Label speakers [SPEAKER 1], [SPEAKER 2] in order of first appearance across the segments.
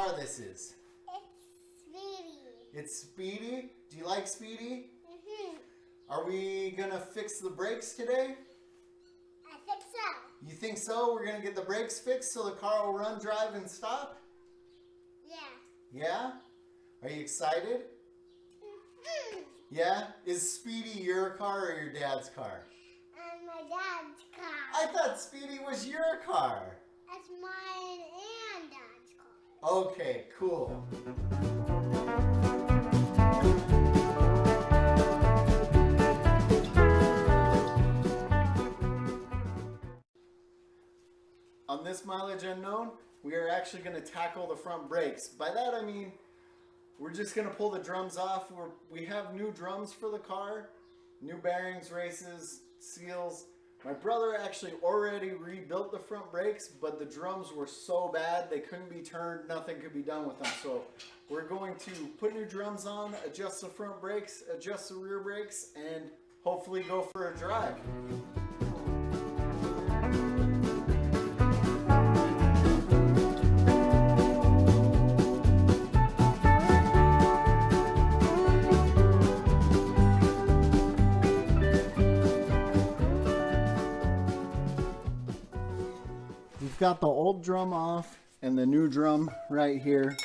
[SPEAKER 1] car this is?
[SPEAKER 2] It's Speedy.
[SPEAKER 1] It's Speedy? Do you like Speedy?
[SPEAKER 2] Mm-hmm.
[SPEAKER 1] Are we going to fix the brakes today?
[SPEAKER 2] I think so.
[SPEAKER 1] You think so? We're going to get the brakes fixed so the car will run, drive, and stop?
[SPEAKER 2] Yeah.
[SPEAKER 1] Yeah? Are you excited?
[SPEAKER 2] Mm-hmm.
[SPEAKER 1] Yeah? Is Speedy your car or your dad's car?
[SPEAKER 2] My dad's car.
[SPEAKER 1] I thought Speedy was your car.
[SPEAKER 2] That's mine and Dad's car.
[SPEAKER 1] Okay, cool. On this mileage unknown, we are actually going to tackle the front brakes. By that I mean, we're just going to pull the drums off. We have new drums for the car, new bearings, races, seals. My brother actually already rebuilt the front brakes, but the drums were so bad they couldn't be turned, nothing could be done with them. So we're going to put new drums on, adjust the front brakes, adjust the rear brakes, and hopefully go for a drive. We've got the old drum off and the new drum right here.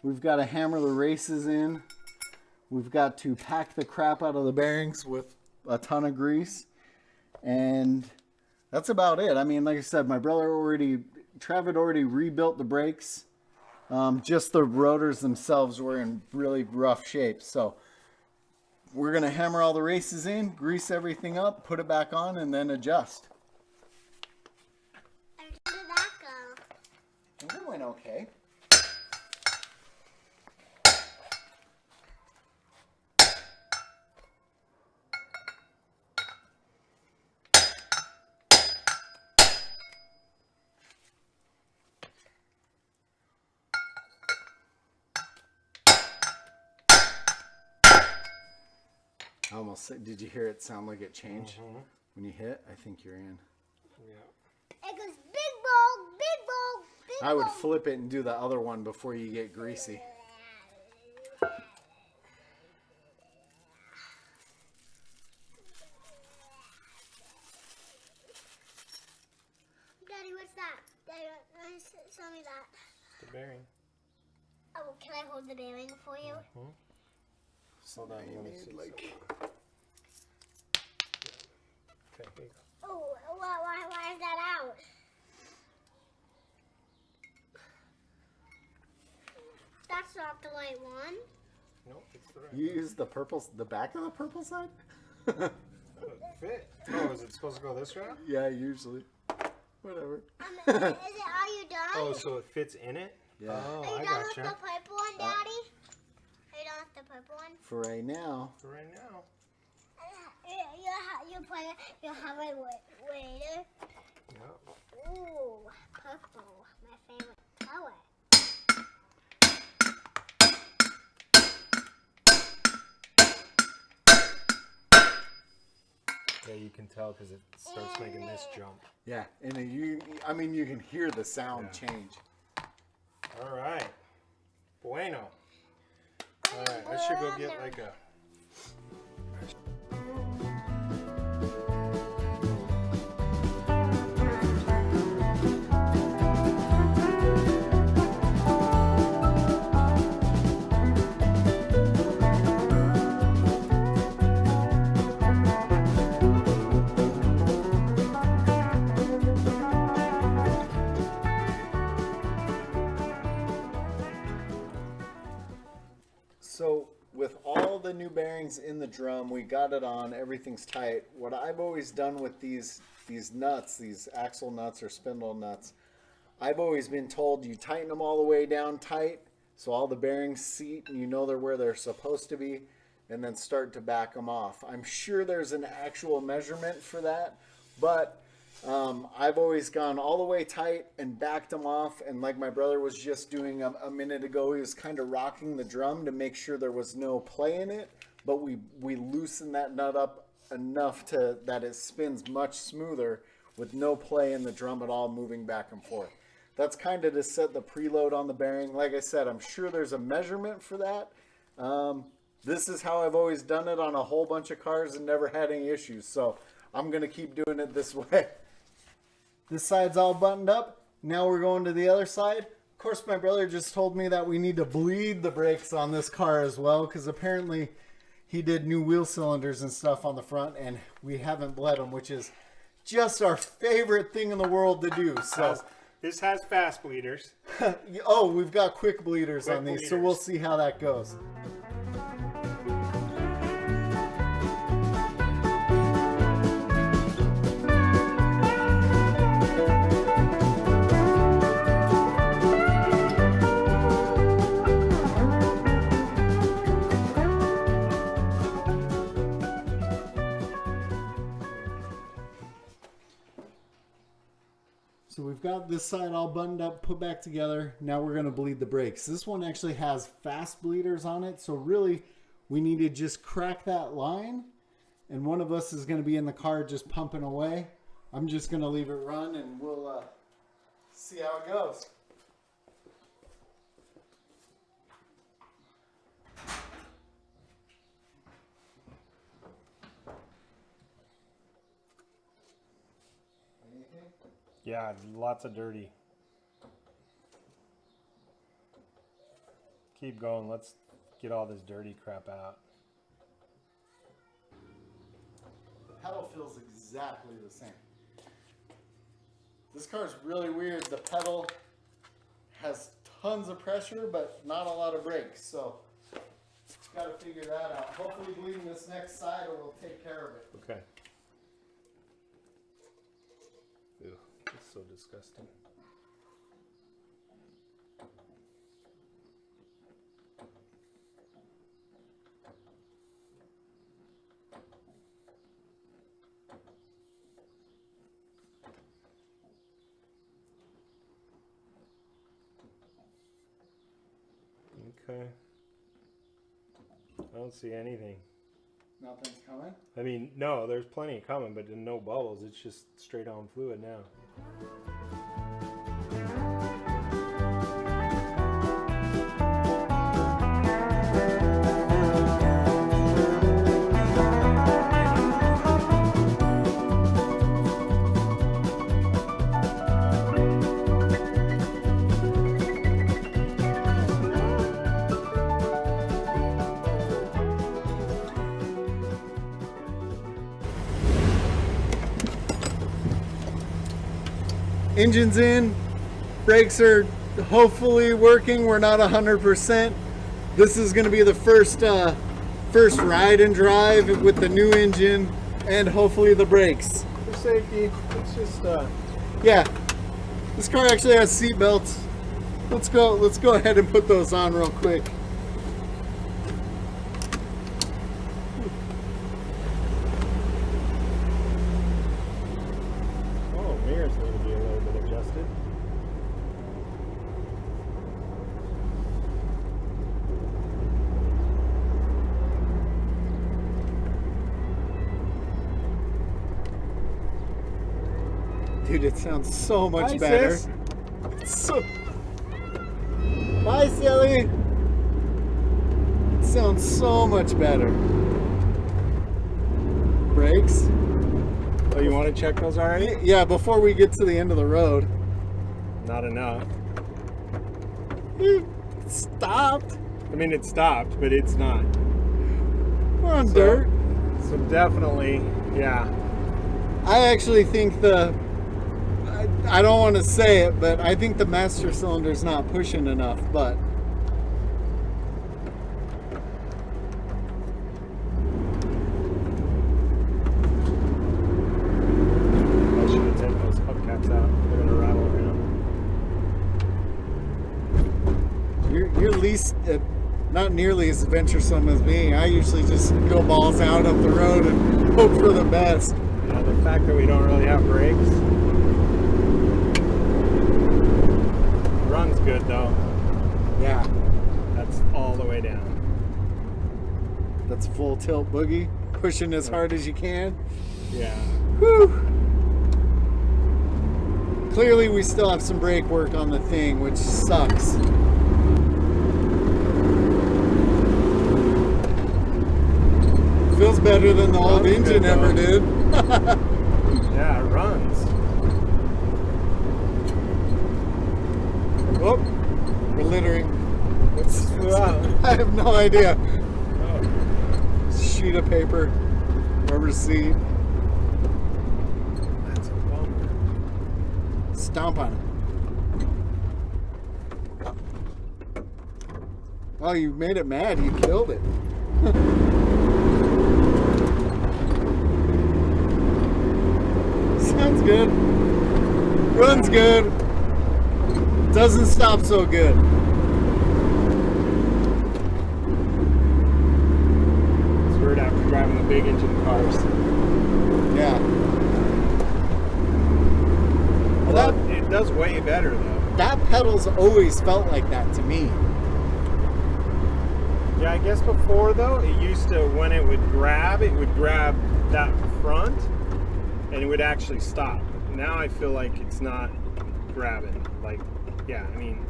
[SPEAKER 1] We've got to hammer the races in. We've got to pack the crap out of the bearings with a ton of grease. And that's about it. I mean, like I said, my brother Trav had already rebuilt the brakes. Just the rotors themselves were in really rough shape. So we're going to hammer all the races in, grease everything up, put it back on, and then adjust. That went okay. I almost said, did you hear it sound like it changed? Mm-hmm. When you hit? I think you're in.
[SPEAKER 2] Yeah. It goes big ball, big ball, big ball.
[SPEAKER 1] I would flip it and do the other one before you get greasy.
[SPEAKER 2] Daddy, what's that? Daddy, show me that.
[SPEAKER 3] The bearing.
[SPEAKER 2] Oh, can I hold the bearing for you?
[SPEAKER 3] Mm-hmm. Hold on, let me see.
[SPEAKER 1] Like...
[SPEAKER 3] Okay, here you go.
[SPEAKER 2] Oh, why is that out? That's not the right one.
[SPEAKER 3] No, it's the right
[SPEAKER 1] You use the back of the purple side?
[SPEAKER 3] one. Fit. Oh, is it supposed to go this route?
[SPEAKER 1] Yeah, usually. Whatever.
[SPEAKER 2] Are you done?
[SPEAKER 3] Oh, so it fits in it?
[SPEAKER 1] Yeah.
[SPEAKER 3] Oh,
[SPEAKER 2] Are
[SPEAKER 3] I
[SPEAKER 2] you done with
[SPEAKER 3] gotcha.
[SPEAKER 2] the purple one, Daddy? Are you done with the purple one?
[SPEAKER 1] For right now.
[SPEAKER 3] For right now.
[SPEAKER 2] You have it later.
[SPEAKER 3] Yeah.
[SPEAKER 2] Ooh, purple, my favorite color.
[SPEAKER 3] Yeah, you can tell because it starts making this jump.
[SPEAKER 1] Yeah, and you can hear the sound change.
[SPEAKER 3] All right. Bueno. All right, I should go get like a...
[SPEAKER 1] So with all the new bearings in the drum, we got it on, everything's tight. What I've always done with these nuts, these axle nuts or spindle nuts, I've always been told you tighten them all the way down tight so all the bearings seat and you know they're where they're supposed to be, and then start to back them off. I'm sure there's an actual measurement for that, but I've always gone all the way tight and backed them off, and like my brother was just doing a minute ago, he was kind of rocking the drum to make sure there was no play in it, but we loosened that nut up enough that it spins much smoother with no play in the drum at all moving back and forth. That's kind of to set the preload on the bearing. Like I said, I'm sure there's a measurement for that. This is how I've always done it on a whole bunch of cars and never had any issues. So I'm going to keep doing it this way. This side's all buttoned up. Now we're going to the other side. Of course, my brother just told me that we need to bleed the brakes on this car as well, because apparently he did new wheel cylinders and stuff on the front, and we haven't bled them, which is just our favorite thing in the world to do. So
[SPEAKER 3] this has fast bleeders.
[SPEAKER 1] oh, we've got quick bleeders on these, so we'll see how that goes. So we've got this side all buttoned up, put back together. Now we're going to bleed the brakes. This one actually has fast bleeders on it. So really we need to just crack that line. And one of us is going to be in the car just pumping away. I'm just going to leave it run and we'll see how it goes.
[SPEAKER 3] Yeah, lots of dirty. Keep going. Let's get all this dirty crap out.
[SPEAKER 1] The pedal feels exactly the same. This car is really weird. The pedal has tons of pressure, but not a lot of brakes. So got to figure that out. Hopefully bleeding this next side will take care of it.
[SPEAKER 3] Okay. Ew, it's so disgusting. Okay. I don't see anything.
[SPEAKER 1] Nothing's coming?
[SPEAKER 3] I mean, no, there's plenty coming, but no bubbles. It's just straight on fluid now.
[SPEAKER 1] Engine's in, brakes are hopefully working. We're not 100%. This is going to be the first ride and drive with the new engine and hopefully the brakes.
[SPEAKER 3] For safety, it's just
[SPEAKER 1] yeah, this car actually has seat belts. Let's go ahead and put those on real quick.
[SPEAKER 3] oh, mirrors need to be a little bit adjusted.
[SPEAKER 1] Dude, it sounds so much
[SPEAKER 3] Hi,
[SPEAKER 1] better.
[SPEAKER 3] sis.
[SPEAKER 1] It's so... Bye, silly. It sounds so much better. Brakes.
[SPEAKER 3] Oh, you want to check those already?
[SPEAKER 1] Yeah, before we get to the end of the road.
[SPEAKER 3] Not enough.
[SPEAKER 1] It stopped.
[SPEAKER 3] I mean, it stopped, but it's not.
[SPEAKER 1] We're on dirt.
[SPEAKER 3] So definitely, yeah.
[SPEAKER 1] I actually think I don't want to say it, but I think the master cylinder's not pushing enough, but
[SPEAKER 3] I should have taken those hubcaps out. They're gonna rattle around.
[SPEAKER 1] you're at least not nearly as adventuresome as me. I usually just go balls out up the road and hope for the best.
[SPEAKER 3] Yeah, the fact that we don't really have brakes. Run's good though.
[SPEAKER 1] Yeah,
[SPEAKER 3] That's all the way down.
[SPEAKER 1] that's full tilt boogie, pushing as hard as you can.
[SPEAKER 3] Yeah.
[SPEAKER 1] Whew. Clearly we still have some brake work on the thing, which sucks. Feels better than the old
[SPEAKER 3] Runs
[SPEAKER 1] engine
[SPEAKER 3] good,
[SPEAKER 1] ever
[SPEAKER 3] though.
[SPEAKER 1] did.
[SPEAKER 3] Yeah, it runs.
[SPEAKER 1] Oh, we're littering.
[SPEAKER 3] What's that?
[SPEAKER 1] I have no idea.
[SPEAKER 3] Oh,
[SPEAKER 1] Sheet of paper, rubber seat.
[SPEAKER 3] that's a bummer.
[SPEAKER 1] Stomp on it. Oh, you made it mad. You killed it. Sounds good. Runs good. Doesn't stop so good.
[SPEAKER 3] It's weird after driving the big engine cars.
[SPEAKER 1] Yeah. Well,
[SPEAKER 3] Well,
[SPEAKER 1] that,
[SPEAKER 3] it does way better though.
[SPEAKER 1] that pedal's always felt like that to me.
[SPEAKER 3] Yeah, I guess before though, it used to, when it would grab that front and it would actually stop. Now I feel like it's not grabbing. Like, yeah, I mean,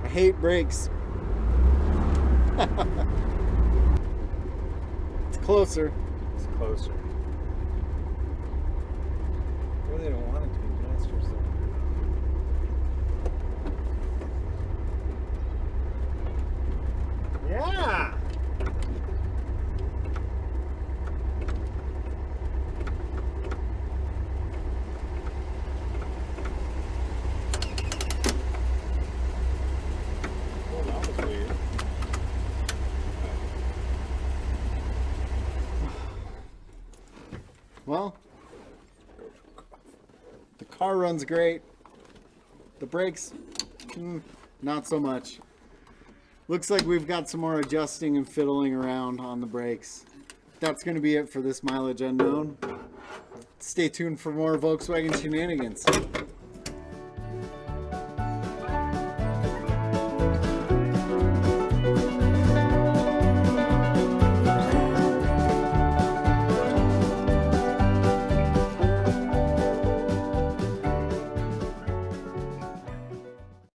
[SPEAKER 1] I hate brakes. It's closer.
[SPEAKER 3] it's closer. Well, they don't want it to be monsters though. Yeah! Oh, that was weird.
[SPEAKER 1] Well, the car runs great. The brakes, not so much. Looks like we've got some more adjusting and fiddling around on the brakes. That's going to be it for this mileage unknown. Stay tuned for more Volkswagen shenanigans.